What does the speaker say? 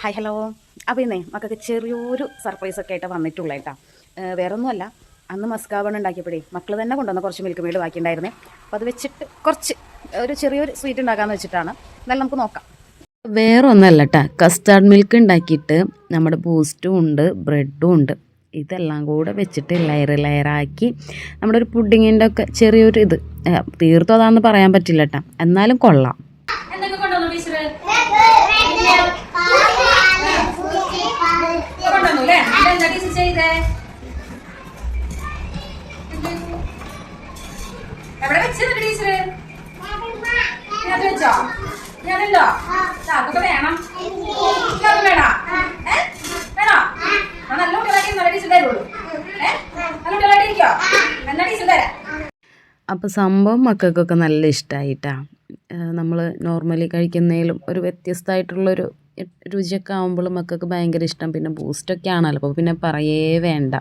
Hi hello. അപ്പോൾ ഇന്നേ മക്കൾക്ക് ചെറിയൊരു സർപ്രൈസൊക്കെ ആയിട്ട് വന്നിട്ടുള്ള കേട്ടോ. വേറെ ഒന്നുമല്ല, അന്ന് മസ്കാബൺ ഉണ്ടാക്കിയപ്പോഴേ മക്കൾ തന്നെ കൊണ്ടുവന്ന കുറച്ച് മിൽക്ക് മെയ്ഡ് ബാക്കിയുണ്ടായിരുന്നേ. അപ്പോൾ അത് വെച്ചിട്ട് കുറച്ച് ഒരു ചെറിയൊരു സ്വീറ്റ് ഉണ്ടാക്കാമെന്ന് വെച്ചിട്ടാണ്. എന്നാലും നമുക്ക് നോക്കാം. വേറെ ഒന്നല്ല കേട്ടോ, കസ്റ്റാർഡ് മിൽക്ക് ഉണ്ടാക്കിയിട്ട് നമ്മുടെ ബൂസ്റ്റും ഉണ്ട് ബ്രെഡും ഉണ്ട്. ഇതെല്ലാം കൂടെ വെച്ചിട്ട് ലെയറാക്കി നമ്മുടെ ഒരു പുഡിങ്ങിൻ്റെ ഒക്കെ ചെറിയൊരു ഇത് തീർത്തും അതാണെന്ന് പറയാൻ പറ്റില്ല കേട്ടോ, എന്നാലും കൊള്ളാം. എവിടെ വെച്ചത് ടീച്ചറ്? അത് വെച്ചോ? ഞാനല്ലോ അതൊക്കെ വേണം. വേണോ? വേണോ? നല്ല കുട്ടികളാക്കി നല്ല ടീച്ചർ തരുള്ളൂ. നല്ല കുട്ടികളായിട്ടിരിക്കോ? എന്നാ ടീച്ചർ തരാം. അപ്പോൾ സംഭവം മക്കൾക്കൊക്കെ നല്ല ഇഷ്ടമായിട്ടാ. നമ്മൾ നോർമലി കഴിക്കുന്നതിലും ഒരു വ്യത്യസ്തമായിട്ടുള്ളൊരു രുചിയൊക്കെ ആകുമ്പോൾ മക്കൾക്ക് ഭയങ്കര ഇഷ്ടം. പിന്നെ ബൂസ്റ്റൊക്കെ ആണല്ലോ, അപ്പോൾ പിന്നെ പറയേ വേണ്ട.